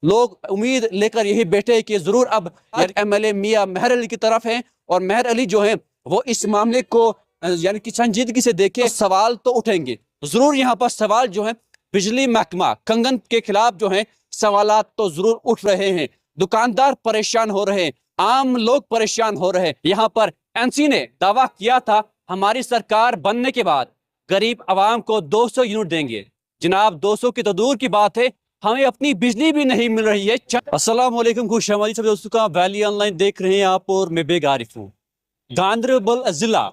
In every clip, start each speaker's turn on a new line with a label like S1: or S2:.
S1: लोग उम्मीद लेकर यही बैठे हैं कि जरूर अब एमएलए मियां मेहर अली की तरफ हैं और मेहर अली जो है वो इस मामले को यानी कि संजीदगी से देखे, सवाल तो उठेंगे जरूर। यहाँ पर सवाल जो है बिजली महकमा कंगन के खिलाफ जो है सवालात तो जरूर उठ रहे हैं। दुकानदार परेशान हो रहे हैं, आम लोग परेशान हो रहे हैं। यहाँ पर एनसी ने दावा किया था हमारी सरकार बनने के बाद गरीब आवाम को 200 यूनिट देंगे। जनाब 200 की तो दूर की बात है, हमें अपनी बिजली भी नहीं मिल रही है। अस्सलाम वालेकुम, खुश आमदीद सब दोस्तों का। वैली ऑनलाइन देख रहे हैं आप और मैं बेग आरिफ हूँ। गांदरबल जिला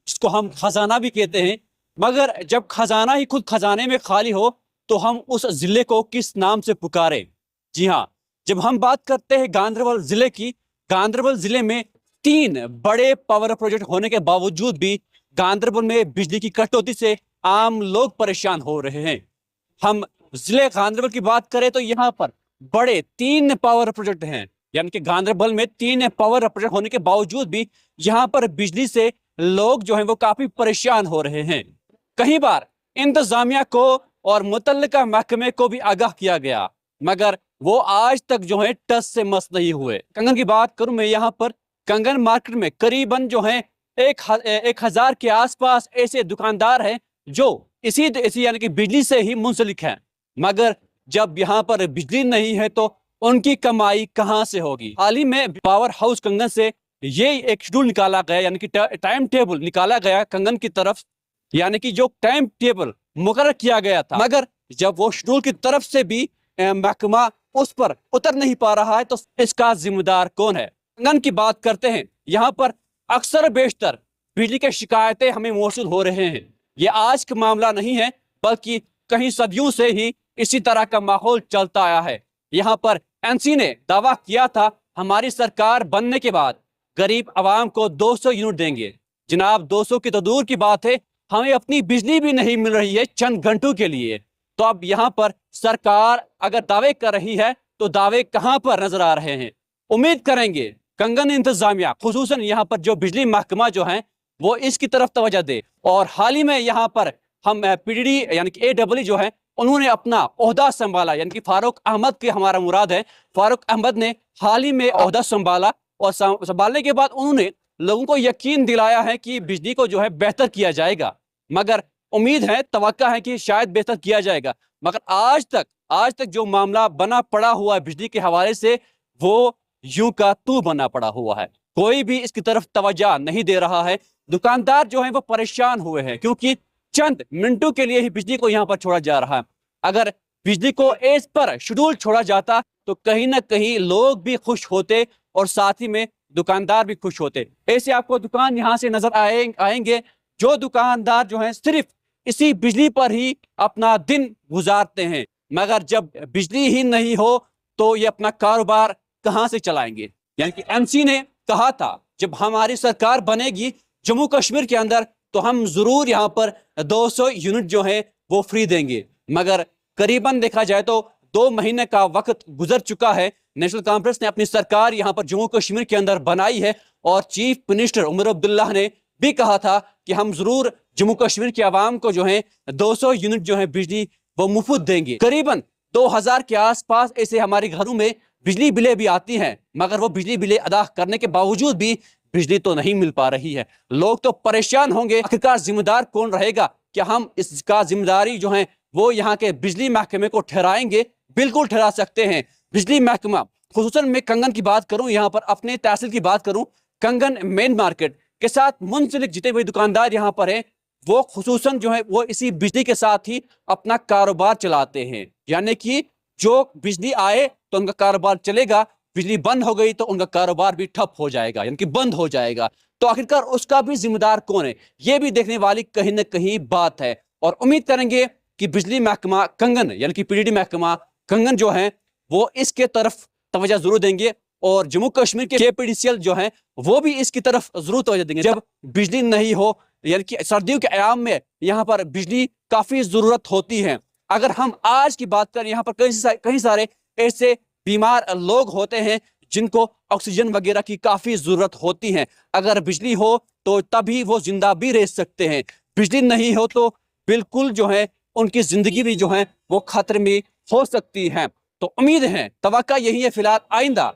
S1: जिसको हम खजाना भी कहते हैं, मगर जब खजाना ही खुद खजाने में खाली हो तो हम उस जिले को किस नाम से पुकारें। जी हाँ, जब हम बात करते हैं गांदरबल जिले की, गांदरबल जिले में 3 बड़े पावर प्रोजेक्ट होने के बावजूद भी गांदरबल में बिजली की कटौती से आम लोग परेशान हो रहे हैं। हम जिले गांदरबल की बात करें तो यहाँ पर बड़े 3 पावर प्रोजेक्ट हैं, यानी कि गांदरबल में 3 पावर प्रोजेक्ट होने के बावजूद भी यहाँ पर बिजली से लोग जो हैं वो काफी परेशान हो रहे हैं। कई बार इंतजामिया को और मुतल्लिका महकमे को भी आगाह किया गया, मगर वो आज तक जो है टस से मस नहीं हुए। कंगन की बात करूं मैं, यहाँ पर कंगन मार्केट में करीबन जो है 1000 के आसपास ऐसे दुकानदार हैं जो इसी यानी कि बिजली से ही मुंसलिक हैं, मगर जब यहाँ पर बिजली नहीं है तो उनकी कमाई कहाँ से होगी। हाल ही में पावर हाउस कंगन से ये एक शेड्यूल निकाला गया, यानी कि टाइम टेबल निकाला गया कंगन की तरफ, यानी कि जो टाइम टेबल मुकर्रर किया गया था, मगर जब वो शेड्यूल की तरफ से भी महकमा उस पर उतर नहीं पा रहा है तो इसका जिम्मेदार कौन है। कंगन की बात करते हैं, यहाँ पर अक्सर बेशतर बिजली की शिकायतें हमें मौसूल हो रहे हैं। ये आज का मामला नहीं है, बल्कि कहीं सदियों से ही इसी तरह का माहौल चलता आया है। यहाँ पर एनसी ने दावा किया था हमारी सरकार बनने के बाद गरीब आवाम को 200 यूनिट देंगे। जनाब 200 की तो दूर की बात है, हमें अपनी बिजली भी नहीं मिल रही है चंद घंटों के लिए। तो अब यहाँ पर सरकार अगर दावे कर रही है तो दावे कहाँ पर नजर आ रहे हैं। उम्मीद करेंगे कंगन इंतजामिया खुसूसन यहाँ पर जो बिजली महकमा जो है वो इसकी तरफ तवज्जो दे। और हाल ही में यहाँ पर हम पीडीडी यानी कि एडब्ल्यू जो है उन्होंने अपना ओहदा संभाला, यानी कि फारूक अहमद के हमारा मुराद है। फारूक अहमद ने हाल ही में ओहदा संभाला और संभालने के बाद उन्होंने लोगों को यकीन दिलाया है कि बिजली को जो है बेहतर किया जाएगा, मगर उम्मीद है, तवक्का है कि शायद बेहतर किया जाएगा। मगर आज तक जो मामला बना पड़ा हुआ है बिजली के हवाले से, वो यूं का तू बना पड़ा हुआ है। कोई भी इसकी तरफ तवज्जो नहीं दे रहा है। दुकानदार जो है वो परेशान हुए हैं क्योंकि चंद मिनटों के लिए ही बिजली को यहाँ पर छोड़ा जा रहा है। अगर बिजली को एज पर शेड्यूल छोड़ा जाता तो कहीं ना कहीं लोग भी खुश होते और साथ ही में दुकानदार भी खुश होते। ऐसे आपको दुकान यहाँ से नजर आएंगे जो दुकानदार जो हैं सिर्फ इसी बिजली पर ही अपना दिन गुजारते हैं, मगर जब बिजली ही नहीं हो तो ये अपना कारोबार कहाँ से चलाएंगे। यानी कि एमसी ने कहा था जब हमारी सरकार बनेगी जम्मू कश्मीर के अंदर तो हम जरूर यहाँ पर 200 यूनिट जो है वो फ्री देंगे, मगर करीबन देखा जाए तो 2 महीने का वक्त गुजर चुका है। नेशनल कॉन्फ्रेंस ने अपनी सरकार यहाँ पर जम्मू कश्मीर के अंदर बनाई है और चीफ मिनिस्टर उमर अब्दुल्ला ने भी कहा था कि हम जरूर जम्मू कश्मीर के आवाम को जो है 200 यूनिट जो है बिजली वो मुफ्त देंगे। करीबन 2000 के आसपास ऐसे हमारे घरों में बिजली बिलें भी आती हैं, मगर वो बिजली बिलें अदा करने के बावजूद भी बिजली तो नहीं मिल पा रही है। लोग तो परेशान होंगे। आखिरकार जिम्मेदार कौन रहेगा? क्या हम इसका जिम्मेदारी जो है वो यहाँ के बिजली महकमे को ठहराएंगे? बिल्कुल ठहरा सकते हैं। बिजली महकमा खुसूसन मैं कंगन की बात करूं, यहाँ पर अपने तहसील की बात करूं, कंगन मेन मार्केट के साथ मुंसलिक जितने भी दुकानदार यहाँ पर हैं वो खुसूसन जो है वो इसी बिजली के साथ ही अपना कारोबार चलाते हैं। यानी कि जो बिजली आए तो उनका कारोबार चलेगा, बिजली बंद हो गई तो उनका कारोबार भी ठप हो जाएगा, यानी कि बंद हो जाएगा। तो आखिरकार उसका भी जिम्मेदार कौन है, ये भी देखने वाली कहीं ना कहीं बात है। और उम्मीद करेंगे कि बिजली महकमा कंगन यानी कि पीडीडी महकमा कंगन जो है वो इसके तरफ तवज्जो जरूर देंगे और जम्मू कश्मीर के केपीडीसीएल जो है वो भी इसकी तरफ जरूर तवज्जो देंगे। जब बिजली नहीं हो, यानी कि सर्दियों के अयाम में यहाँ पर बिजली काफी जरूरत होती है। अगर हम आज की बात करें, यहाँ पर कई सारे ऐसे बीमार लोग होते हैं जिनको ऑक्सीजन वगैरह की काफी जरूरत होती है। अगर बिजली हो तो तभी वो जिंदा भी रह सकते हैं, बिजली नहीं हो तो बिल्कुल जो है उनकी जिंदगी भी जो है वो खतरे में हो सकती है। तो उम्मीद है, तवक्का यही है फिलहाल आइंदा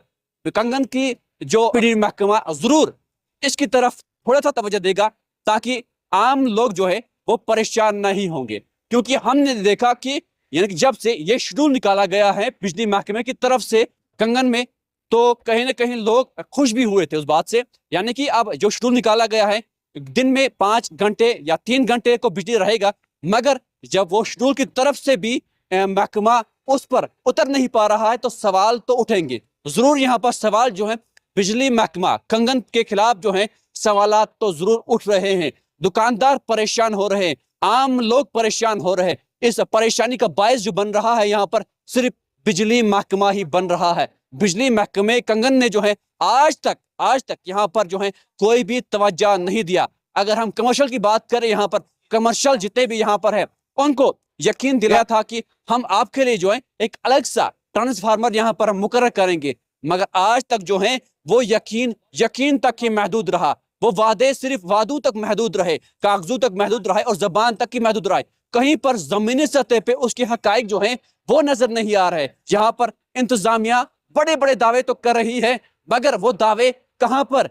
S1: कंगन की जो पीडी महकमा जरूर इसकी तरफ थोड़ा सा तवज्जो देगा, ताकि आम लोग जो है वो परेशान नहीं होंगे। क्योंकि हमने देखा कि यानी कि जब से ये शेड्यूल निकाला गया है बिजली महकमे की तरफ से कंगन में, तो कहीं ना कहीं लोग खुश भी हुए थे उस बात से। यानी कि अब जो शेड्यूल निकाला गया है, दिन में 5 घंटे या 3 घंटे को बिजली रहेगा, मगर जब वो शेड्यूल की तरफ से भी महकमा उस पर उतर नहीं पा रहा है, तो सवाल तो उठेंगे जरूर। यहाँ पर सवाल जो है बिजली महकमा कंगन के खिलाफ जो है सवालात तो जरूर उठ रहे हैं। दुकानदार परेशान हो रहे हैं, आम लोग परेशान हो रहे हैं। इस परेशानी का बायस जो बन रहा है यहाँ पर सिर्फ बिजली महकमा ही बन रहा है। बिजली महकमे कंगन ने जो है आज तक यहाँ पर जो है कोई भी तवज्जो नहीं दिया। अगर हम कमर्शियल की बात करें, यहाँ पर कमर्शियल जितने भी यहाँ पर है उनको यकीन दिलाया था कि हम आपके लिए जो है एक अलग सा ट्रांसफार्मर यहाँ पर हम मुकर्रर करेंगे, मगर आज तक जो है वो यकीन तक ही महदूद रहा। वो वादे सिर्फ वादों तक महदूद रहे, कागजों तक महदूद रहे और जबान तक ही महदूद रहे। कहीं पर जमीनी सतह पे उसके हकाइक जो है वो नजर नहीं आ रहे। यहाँ पर इंतजामिया बड़े बड़े दावे तो कर रही है, मगर वो दावे कहाँ पर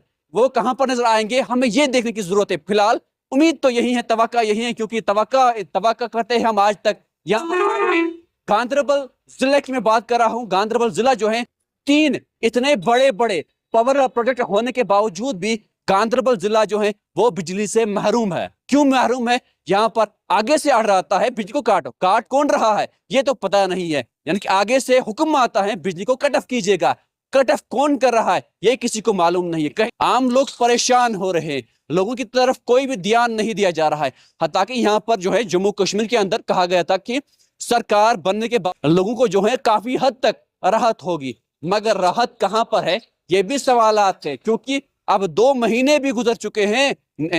S1: नजर आएंगे, हमें ये देखने की जरूरत है। फिलहाल उम्मीद तो यही है, तवक्का यही है, क्योंकि तवक्का करते हैं हम आज तक। यहाँ गांधरबल जिले की मैं बात कर रहा हूँ। गांधरबल जिला जो है 3 इतने बड़े बड़े पावर प्रोजेक्ट होने के बावजूद भी गांधरबल जिला जो है वो बिजली से महरूम है। क्यों महरूम है? यहाँ पर आगे से आ रहा है बिजली को काट कौन रहा है ये तो पता नहीं है। यानी कि आगे से हुक्म आता है बिजली को कट ऑफ कीजिएगा, कट ऑफ कौन कर रहा है ये किसी को मालूम नहीं है। कहीं आम लोग परेशान हो रहे हैं, लोगों की तरफ कोई भी ध्यान नहीं दिया जा रहा है। हालांकि यहाँ पर जो है जम्मू कश्मीर के अंदर कहा गया था कि सरकार बनने के बाद लोगों को जो है काफी हद तक राहत होगी, मगर राहत कहाँ पर है ये भी सवालात है। क्योंकि अब 2 महीने भी गुजर चुके हैं।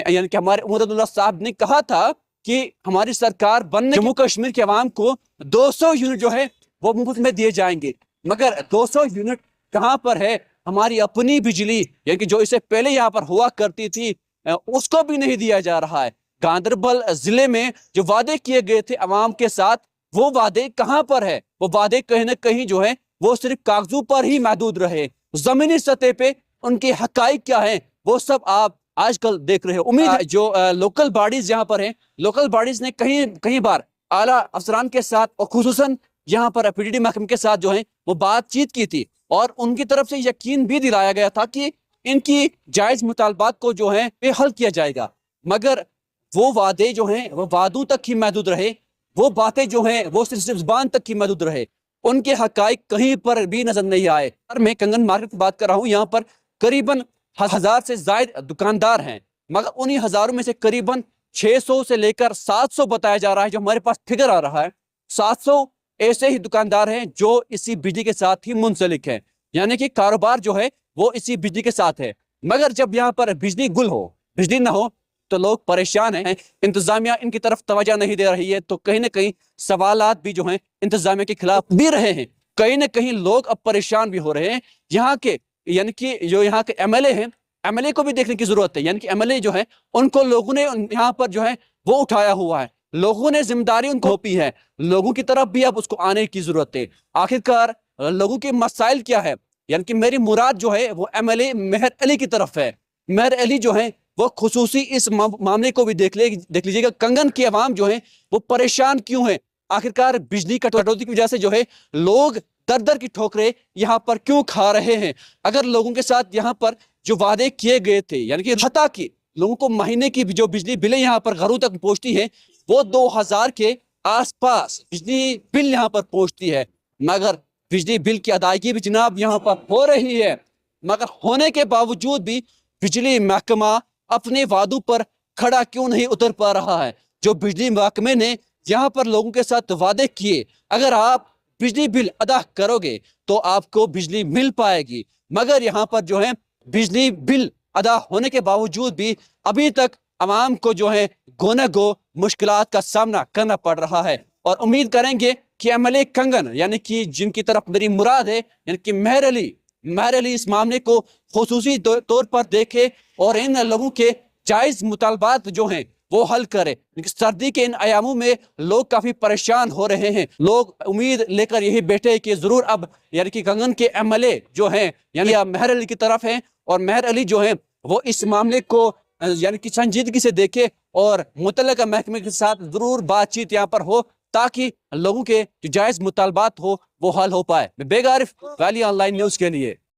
S1: यानी कि हमारे उमर अब्दुल्ला साहब ने कहा था कि हमारी सरकार बनने जम्मू कश्मीर के अवाम को 200 यूनिट जो है वो मुफ्त में दिए जाएंगे, मगर 200 यूनिट कहाँ पर है? हमारी अपनी बिजली यानी कि जो इससे पहले यहाँ पर हुआ करती थी उसको भी नहीं दिया जा रहा है। गांधरबल जिले में जो वादे किए गए थे अवाम के साथ, वो वादे कहाँ पर है? वो वादे कहीं ना कहीं जो है वो सिर्फ कागजों पर ही महदूद रहे। जमीनी सतह पे उनके हकाइक क्या है वो सब आप आजकल देख रहे हो। उम्मीद है जो लोकल बॉडीज यहाँ पर हैं, लोकल बॉडीज ने कहीं बार आला अफसरान के साथ और खुसूसन यहाँ पर पीडीडी महकमे के साथ जो है वो बातचीत की थी, और उनकी तरफ से यकीन भी दिलाया गया था कि इनकी जायज मुतालबात को जो है ये हल किया जाएगा। मगर वो वादे जो हैं वो वादों तक ही महदूद रहे, वो बातें जो हैं वो सिर्फ ज़बान तक ही महदूद रहे, उनके हकाइक कहीं पर भी नजर नहीं आए। और मैं कंगन मार्केट की बात कर रहा हूँ, यहाँ पर करीबन 1000 से ज्यादा दुकानदार हैं, मगर उन्हीं हजारों में से करीबन 600 से लेकर 700 बताया जा रहा है, जो हमारे पास फिगर आ रहा है 700 ऐसे ही दुकानदार हैं जो इसी बिजली के साथ ही मुंसलिक हैं। यानी कि कारोबार जो है वो इसी बिजली के साथ है। मगर जब यहाँ पर बिजली गुल हो, बिजली ना हो, तो लोग परेशान हैं। इंतजामिया इनकी तरफ तवज्जो नहीं दे रही है, तो कहीं ना कहीं सवालात भी जो हैं इंतजामिया के खिलाफ भी रहे हैं। कहीं ना कहीं लोग अब परेशान भी हो रहे हैं। यहाँ के यानी कि जो यहाँ के एमएलए हैं, एमएलए को भी देखने की जरूरत है। यानी कि एमएलए जो है उनको लोगों ने यहाँ पर जो है वो उठाया हुआ है, लोगों ने जिम्मेदारी उनको सौंपी है, लोगों की तरफ भी अब उसको आने की जरूरत है। आखिरकार लोगों के मसाइल क्या है? यानी कि मेरी मुराद जो है वो एमएलए मेहर अली की तरफ है। मेहर अली जो है वो खुसूसी इस मामले को भी देख लीजिएगा। कंगन के अवाम जो है वो परेशान क्यों है? आखिरकार बिजली कटौती की वजह से जो है लोग दर दर की ठोकरें यहाँ पर क्यों खा रहे हैं? अगर लोगों के साथ यहाँ पर जो वादे किए गए थे, यानी कि हता की लोगों को महीने की जो बिजली बिलें यहाँ पर घरों तक पहुंचती है वो 2000 के आसपास बिजली बिल यहाँ पर पहुंचती है, मगर बिजली बिल की अदायगी भी जनाब यहाँ पर हो रही है। मगर होने के बावजूद भी बिजली महकमा अपने वादों पर खड़ा क्यों नहीं उतर पा रहा है? जो बिजली महकमे ने यहाँ पर लोगों के साथ वादे किए, अगर आप बिजली बिल अदा करोगे तो आपको बिजली मिल पाएगी, मगर यहाँ पर जो है बिजली बिल अदा होने के बावजूद भी अभी तक आवाम को जो है गोना गो मुश्किलात का सामना करना पड़ रहा है। और उम्मीद करेंगे कि एमएलए कंगन यानी कि जिनकी तरफ मेरी मुराद है, यानी कि मेहर अली इस मामले को खुसूसी तौर पर देखे और इन लोगों के जायज मुतालबात जो हैं وہ حل کرے. سردی کے ان ایاموں میں لوگ کافی پریشان ہو رہے ہیں. لوگ امید لے کر یہی بیٹھے کہ ضرور اب یعنی کہ کنگن کے MLA جو ہیں یعنی مہر علی کی طرف ہیں, اور مہر علی جو ہیں وہ اس معاملے کو یعنی کہ سنجیدگی سے دیکھے اور متعلقہ محکمے کے ساتھ ضرور بات چیت یہاں پر ہو تاکہ لوگوں کے جو جائز مطالبات ہو وہ حل ہو پائے. میں Baig Arif, valley online news کے لیے.